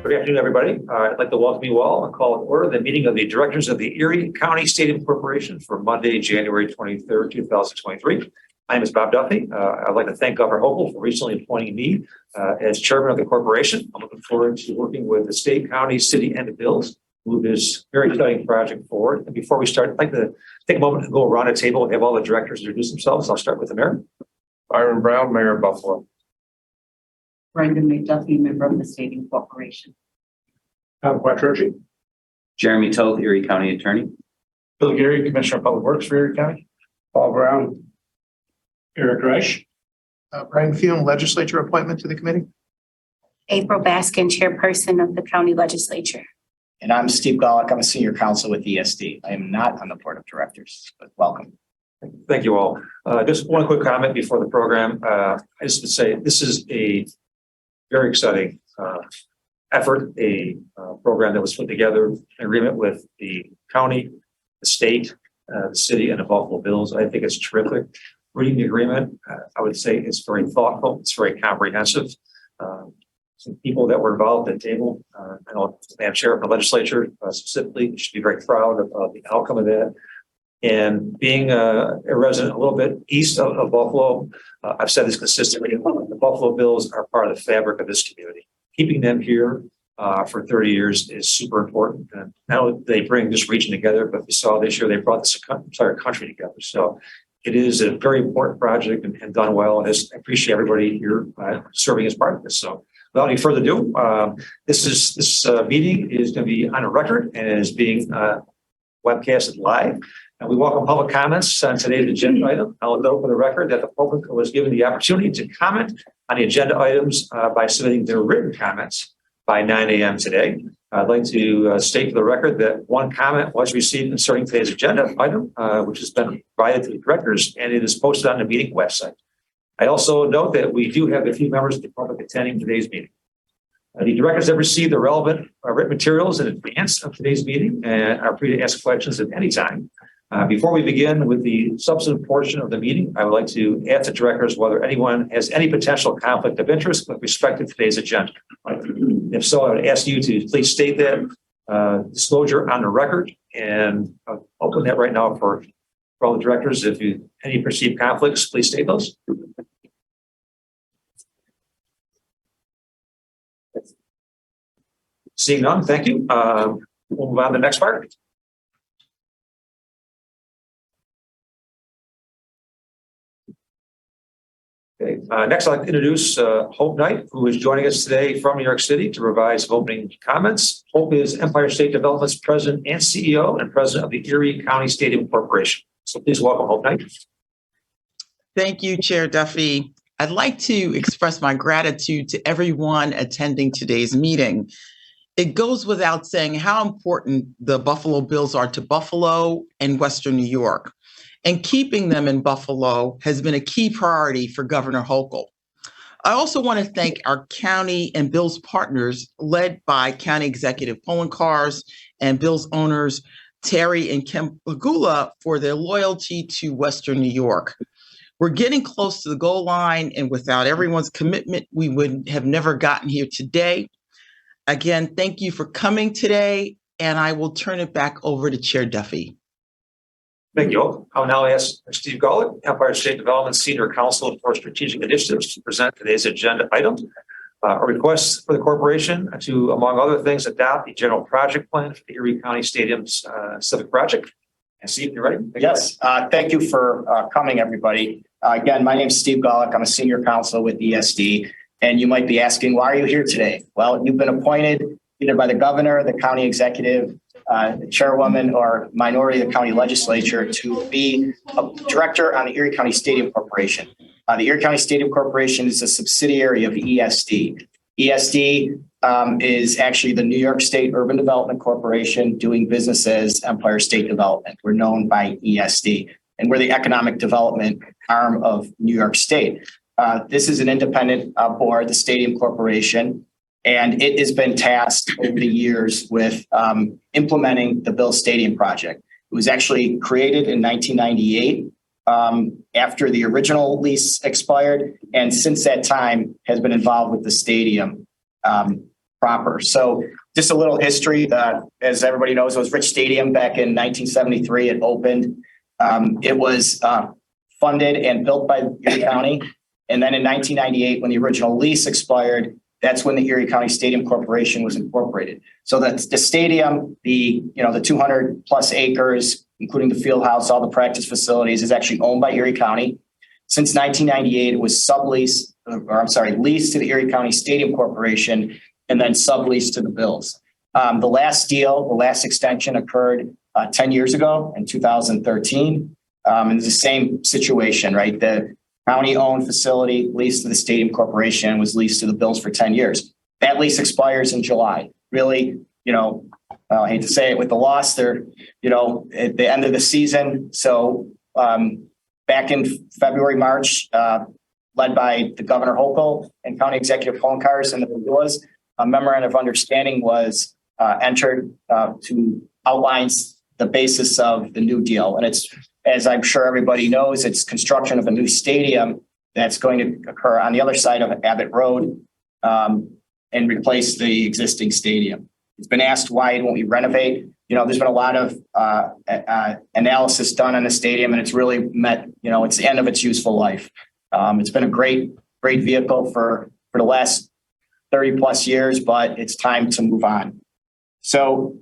Good afternoon, everybody. I'd like to welcome you all and call to order the meeting of the directors of the Erie County Stadium Corporation for Monday, January 23rd, 2023. My name is Bob Duffy. I'd like to thank Governor Hochul for recently appointing me as chairman of the corporation. I'm looking forward to working with the state, county, city, and the bills to move this very exciting project forward. And before we start, I'd like to take a moment and go around the table and have all the directors introduce themselves. I'll start with the mayor. Byron Brown, Mayor of Buffalo. Brenda McDuffie, member of the Stadium Corporation. Tom Quattrochi. Jeremy Toth, Erie County Attorney. Bill Gary, Commissioner of Public Works for Erie County. Paul Brown. Eric Reich. Brian Field, legislature appointment to the committee. April Baskin, chairperson of the county legislature. And I'm Steve Golick. I'm a senior counsel with ESD. I am not on the board of directors, but welcome. Thank you all. Just one quick comment before the program. I just would say this is a very exciting effort, a program that was put together in agreement with the county, the state, the city, and the Buffalo Bills. I think it's terrific. Reading the agreement, I would say it's very thoughtful. It's very comprehensive. Some people that were involved at the table, I know Madam Chair of the legislature specifically should be very proud of the outcome of that. And being a resident a little bit east of Buffalo, I've said this consistently, the Buffalo Bills are part of the fabric of this community. Keeping them here for 30 years is super important. And now they bring this region together, but we saw this year they brought this entire country together. So it is a very important project and done well. And I appreciate everybody here serving as part of this. So without any further ado, this meeting is going to be on a record and is being webcasted live. And we welcome public comments on today's agenda item. I'll note for the record that the public was given the opportunity to comment on the agenda items by submitting their written comments by 9 a.m. today. I'd like to state for the record that one comment was received concerning today's agenda item, which has been provided to the directors, and it is posted on the meeting website. I also note that we do have a few members of the public attending today's meeting. The directors have received the relevant written materials in advance of today's meeting and are free to ask questions at any time. Before we begin with the substantive portion of the meeting, I would like to ask the directors whether anyone has any potential conflict of interest with respect to today's agenda. If so, I would ask you to please state that disclosure on the record, and I'll open that right now for all the directors. If you any perceived conflicts, please state those. Seeing none, thank you. We'll move on to the next part. Okay. Next, I'd like to introduce Hope Knight, who is joining us today from New York City to provide some opening comments. Hope is Empire State Development's president and CEO and president of the Erie County Stadium Corporation. So please welcome Hope Knight. Thank you, Chair Duffy. I'd like to express my gratitude to everyone attending today's meeting. It goes without saying how important the Buffalo Bills are to Buffalo and Western New York. And keeping them in Buffalo has been a key priority for Governor Hochul. I also want to thank our county and Bills partners led by County Executive Polenkars and Bills owners Terry and Kim Pagula for their loyalty to Western New York. We're getting close to the goal line, and without everyone's commitment, we would have never gotten here today. Again, thank you for coming today, and I will turn it back over to Chair Duffy. Thank you. I'll now ask Steve Golick, Empire State Development Senior Counsel for Strategic Initiatives, to present today's agenda item. A request for the corporation to, among other things, adopt the general project plan for the Erie County Stadium's civic project. And Steve, you ready? Yes. Thank you for coming, everybody. Again, my name is Steve Golick. I'm a senior counsel with ESD. And you might be asking, why are you here today? Well, you've been appointed either by the governor, the county executive, the chairwoman, or minority of the county legislature to be a director on the Erie County Stadium Corporation. The Erie County Stadium Corporation is a subsidiary of ESD. ESD is actually the New York State Urban Development Corporation doing business as Empire State Development. We're known by ESD, and we're the economic development arm of New York State. This is an independent board, the Stadium Corporation, and it has been tasked over the years with implementing the Bill Stadium project. It was actually created in 1998 after the original lease expired, and since that time has been involved with the stadium proper. So just a little history. As everybody knows, it was Rich Stadium back in 1973. It opened. It was funded and built by Erie County. And then in 1998, when the original lease expired, that's when the Erie County Stadium Corporation was incorporated. So that's the stadium, the 200 plus acres, including the field house, all the practice facilities, is actually owned by Erie County. Since 1998, it was leased to the Erie County Stadium Corporation and then subleased to the Bills. The last extension occurred 10 years ago in 2013. And it's the same situation, right? The county-owned facility leased to the Stadium Corporation was leased to the Bills for 10 years. That lease expires in July. Really, I hate to say it, with the loss, they're, at the end of the season. So back in February, March, led by the Governor Hochul and County Executive Honkars and the Villas, a memorandum of understanding was entered to outline the basis of the new deal. And it's, as I'm sure everybody knows, it's construction of a new stadium that's going to occur on the other side of Abbott Road and replace the existing stadium. It's been asked, why don't we renovate? There's been a lot of analysis done on the stadium, and it's really met, it's the end of its useful life. It's been a great vehicle for the last 30 plus years, but it's time to move on. So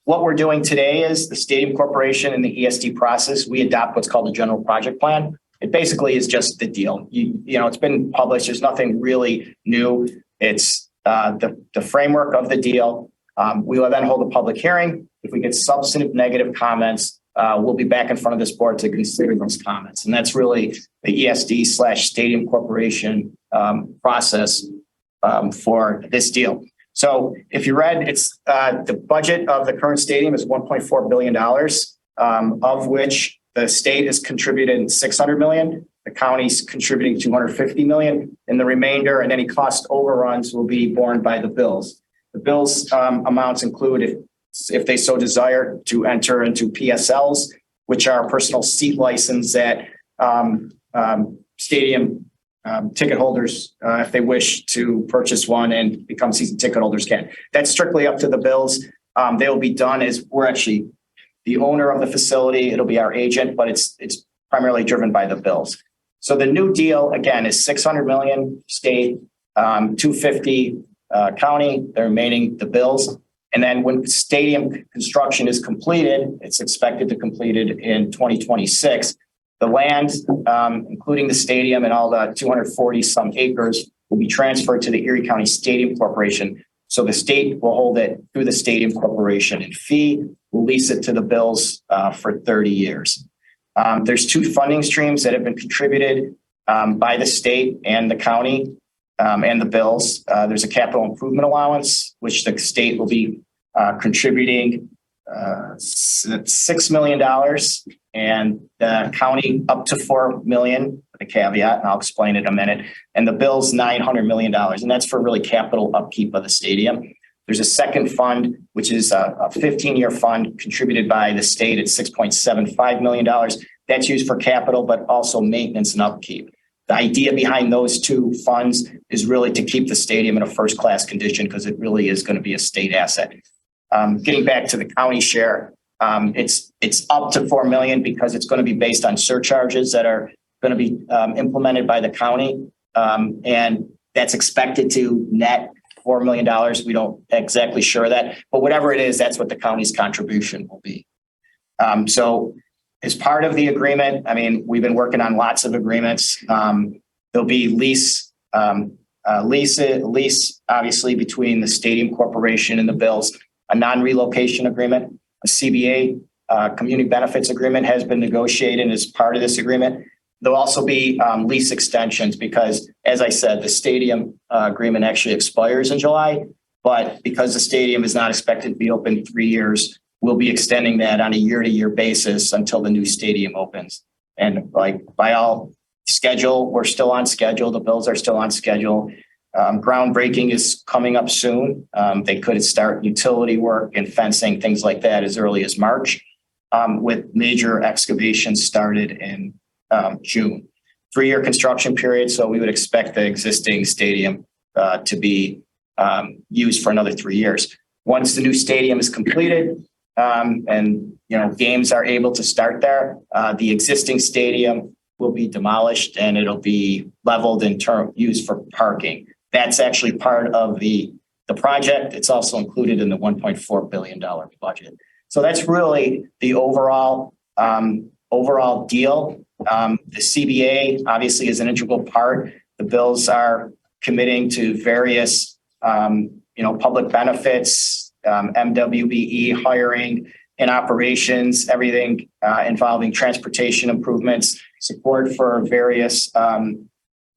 what we're doing today is the Stadium Corporation and the ESD process, we adopt what's called the general project plan. It basically is just the deal. It's been published. There's nothing really new. It's the framework of the deal. We will then hold a public hearing. If we get substantive negative comments, we'll be back in front of this board to consider those comments. And that's really the ESD/Stadium Corporation process for this deal. So if you read, it's the budget of the current stadium is $1.4 billion, of which the state is contributing $600 million, the county's contributing $250 million, and the remainder and any cost overruns will be borne by the Bills. The Bills amounts include, if they so desire, to enter into PSLs, which are personal seat license that stadium ticket holders, if they wish to purchase one and become season ticket holders, can. That's strictly up to the Bills. They will be done as we're actually the owner of the facility. It'll be our agent, but it's primarily driven by the Bills. So the new deal, again, is $600 million state, $250 county, the remaining the Bills. And then when stadium construction is completed, it's expected to complete it in 2026. The land, including the stadium and all the 240 some acres, will be transferred to the Erie County Stadium Corporation. So the state will hold it through the Stadium Corporation and fee will lease it to the Bills for 30 years. There's two funding streams that have been contributed by the state and the county and the Bills. There's a capital improvement allowance, which the state will be contributing $6 million and the county up to $4 million, with a caveat, and I'll explain it in a minute, and the Bills $900 million. And that's for really capital upkeep of the stadium. There's a second fund, which is a 15-year fund contributed by the state at $6.75 million. That's used for capital, but also maintenance and upkeep. The idea behind those two funds is really to keep the stadium in a first-class condition because it really is going to be a state asset. Getting back to the county share, it's up to $4 million because it's going to be based on surcharges that are going to be implemented by the county. And that's expected to net $4 million. We don't exactly sure that, but whatever it is, that's what the county's contribution will be. So as part of the agreement, I mean, we've been working on lots of agreements. There'll be lease, obviously, between the Stadium Corporation and the Bills, a non-relocation agreement, a CBA, community benefits agreement has been negotiated as part of this agreement. There'll also be lease extensions because, as I said, the stadium agreement actually expires in July, but because the stadium is not expected to be open 3 years, we'll be extending that on a year-to-year basis until the new stadium opens. And like by all schedule, we're still on schedule. The Bills are still on schedule. Groundbreaking is coming up soon. They could start utility work and fencing, things like that as early as March, with major excavations started in June. 3-year construction period. So we would expect the existing stadium to be used for another 3 years. Once the new stadium is completed, and games are able to start there, the existing stadium will be demolished and it'll be leveled and used for parking. That's actually part of the project. It's also included in the $1.4 billion budget. So that's really the overall deal. The CBA obviously is an integral part. The bills are committing to various public benefits, MWBE hiring and operations, everything involving transportation improvements, support for various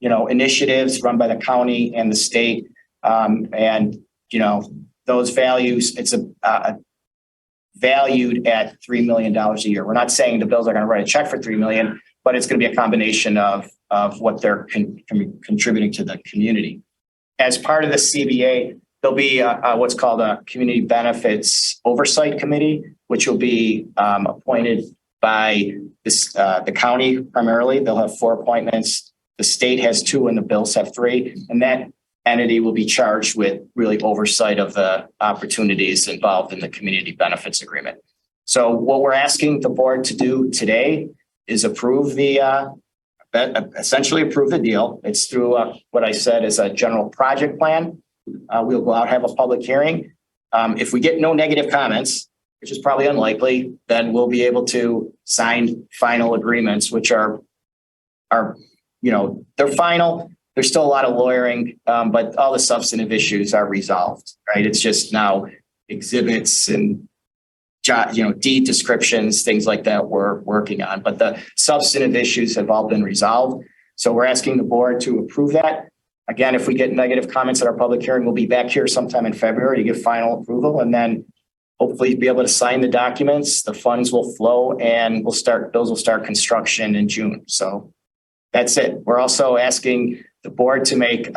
initiatives run by the county and the state. Those values, it's valued at $3 million a year. We're not saying the bills are going to write a check for $3 million, but it's going to be a combination of what they're contributing to the community. As part of the CBA, there'll be what's called a Community Benefits Oversight Committee, which will be appointed by the county primarily. They'll have 4 appointments. The state has 2 and the bills have 3. And that entity will be charged with really oversight of the opportunities involved in the community benefits agreement. So what we're asking the board to do today is essentially approve the deal. It's through what I said is a general project plan. We'll go out, have a public hearing. If we get no negative comments, which is probably unlikely, then we'll be able to sign final agreements, which are they're final. There's still a lot of lawyering, but all the substantive issues are resolved, right? It's just now exhibits and deed descriptions, things like that we're working on, but the substantive issues have all been resolved. So we're asking the board to approve that. Again, if we get negative comments at our public hearing, we'll be back here sometime in February to give final approval and then hopefully be able to sign the documents. The funds will flow and bills will start construction in June. So that's it. We're also asking the board to make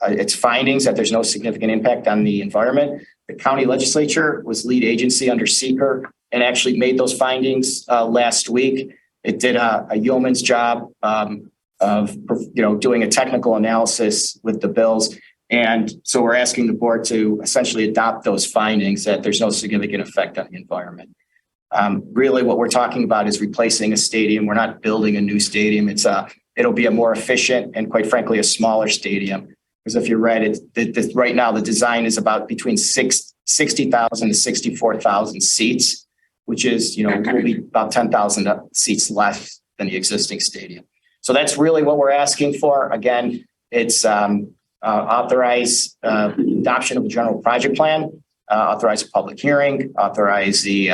its findings that there's no significant impact on the environment. The county legislature was lead agency under seeker and actually made those findings last week. It did a yeoman's job of doing a technical analysis with the bills. And so we're asking the board to essentially adopt those findings that there's no significant effect on the environment. Really what we're talking about is replacing a stadium. We're not building a new stadium. It'll be a more efficient and quite frankly, a smaller stadium. Because if you read it, right now the design is about between 60,000 to 64,000 seats, which is, will be about 10,000 seats less than the existing stadium. So that's really what we're asking for. Again, it's authorize adoption of a general project plan, authorize a public hearing, authorize the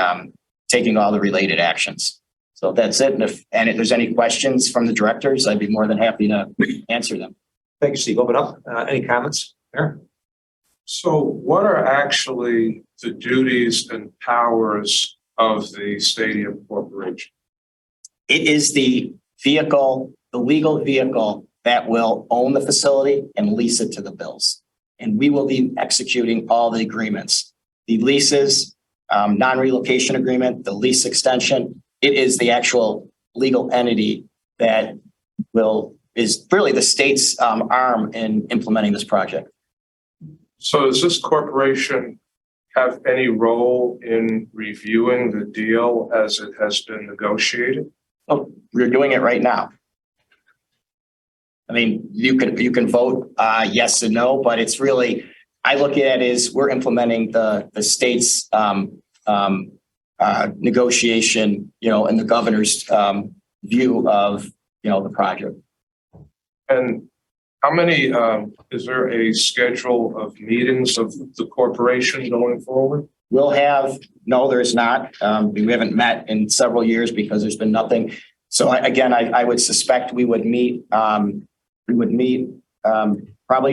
taking all the related actions. So that's it. And if there's any questions from the directors, I'd be more than happy to answer them. Thank you, Steve. Open up. Any comments there? So what are actually the duties and powers of the Stadium Corporation? It is the legal vehicle that will own the facility and lease it to the bills. And we will be executing all the agreements, the leases, non-relocation agreement, the lease extension. It is the actual legal entity that is really the state's arm in implementing this project. So does this corporation have any role in reviewing the deal as it has been negotiated? Oh, we're doing it right now. I mean, you can vote yes and no, but it's really, I look at it as we're implementing the state's negotiation, and the governor's view of, the project. And how many, is there a schedule of meetings of the corporation going forward? We'll have, no, there's not. We haven't met in several years because there's been nothing. So I would suspect we would meet probably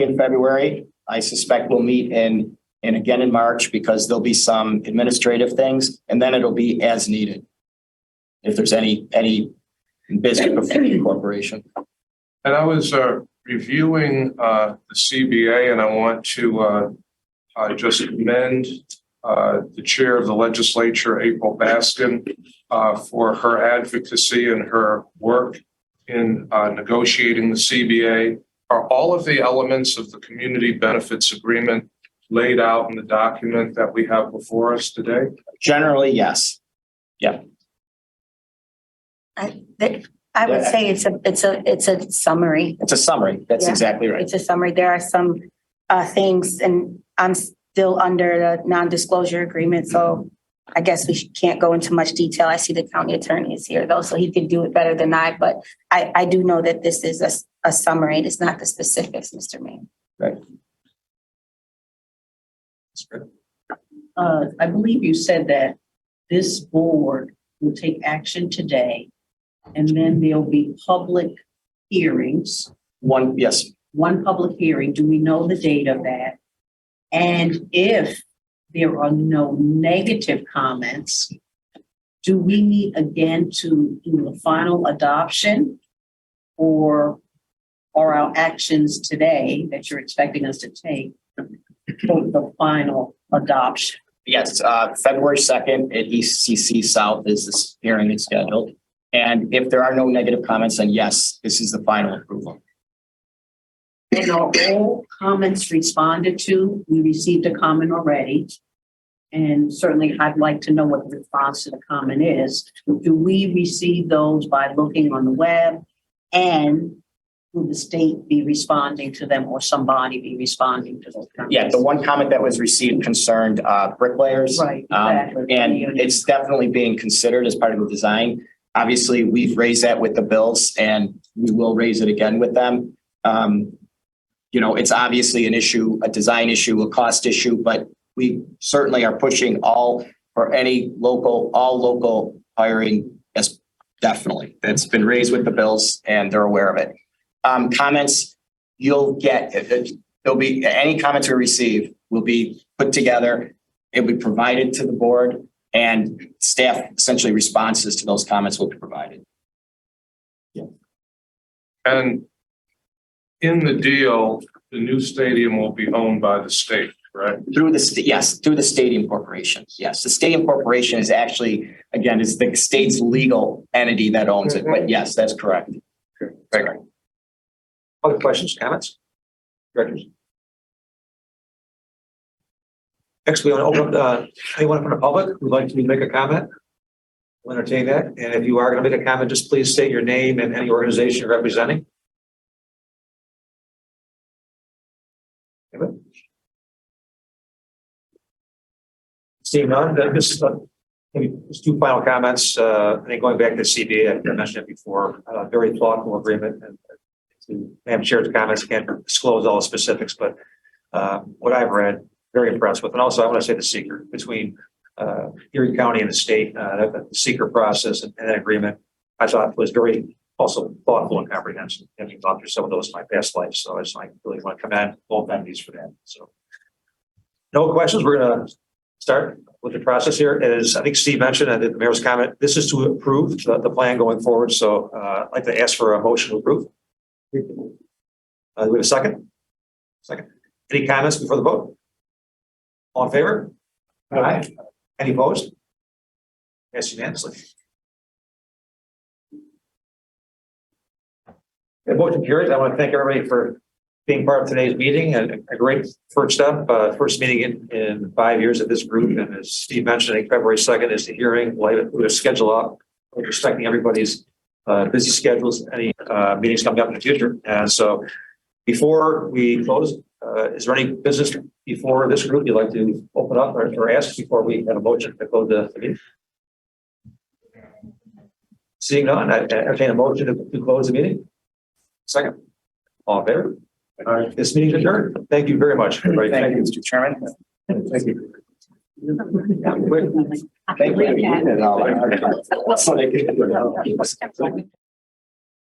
in February. I suspect we'll meet and again in March because there'll be some administrative things and then it'll be as needed. If there's any business before the corporation. And I was reviewing the CBA and I want to just commend the chair of the legislature, April Baskin, for her advocacy and her work in negotiating the CBA. Are all of the elements of the community benefits agreement laid out in the document that we have before us today? Generally, yes. I would say it's a summary. It's a summary. That's Yeah. exactly right. It's a summary. There are some things, and I'm still under the non-disclosure agreement, so I guess we can't go into much detail. I see the county attorney is here though, so he could do it better than I, but I do know that this is a summary. It's not the specifics, Mr. Mayor. I believe you said that this board will take action today, and then there'll be public hearings, Yes. one public hearing. Do we know the date of that? And if there are no negative comments, do we meet again to do the final adoption? Or are our actions today that you're expecting us to take for the final adoption? Yes, February 2nd at ECC South is this hearing is scheduled. And if there are no negative comments, then yes, this is the final approval. And are all comments responded to? We received a comment already. And certainly I'd like to know what the response to the comment is. Do we receive those by looking on the web? And will the state be responding to them or somebody be responding to those comments? Yeah, the one comment that was received concerned bricklayers. Right, exactly. And it's definitely being considered as part of the design. Obviously, we've raised that with the bills and we will raise it again with them. It's obviously an issue, a design issue, a cost issue, but we certainly are pushing all local hiring. Yes, definitely. It's been raised with the bills and they're aware of it. Comments, there'll be any comments we receive will be put together. It'll be provided to the board and staff essentially responses to those comments will be provided. And in the deal, the new stadium will be owned by the state, right? Through the stadium corporation. Yes, the stadium corporation is actually, again, is the state's legal entity that owns it. But yes, that's correct. Okay, thank you. Other questions, comments? Directors? Next, we want to open up anyone from the public who'd like to make a comment. We'll entertain that. And if you are going to make a comment, just please state your name and any organization you're representing. Seeing none, then maybe just two final comments. I think going back to CBA, I mentioned it before, very thoughtful agreement. And to Madam Chair's comments, can't disclose all the specifics, but what I've read, very impressed with. And also, I want to say the secret between Erie County and the state, the secret process and that agreement, I thought was very also thoughtful and comprehensive. Having gone through some of those in my past life, so I really want to commend both entities for that. So, no questions. We're going to start with the process here. As I think Steve mentioned, and the mayor's comment, this is to approve the plan going forward. So, I'd like to ask for a motion to approve. Do we have a second? Second. Any comments before the vote? All in favor? Aye. Any opposed? Yes, unanimously. The motion carries. I want to thank everybody for being part of today's meeting and a great first step, first meeting in 5 years of this group. And as Steve mentioned, I think February 2nd is the hearing. We'll schedule up. We're respecting everybody's busy schedules, any meetings coming up in the future. And so before we close, is there any business before this group you'd like to open up or ask before we have a motion to close the meeting? Seeing none, I entertain a motion to close the meeting. Second. All in favor? All right. This meeting is adjourned. Thank you very much. Everybody. Thank you, Mr. Chairman. Thank you. Thank you.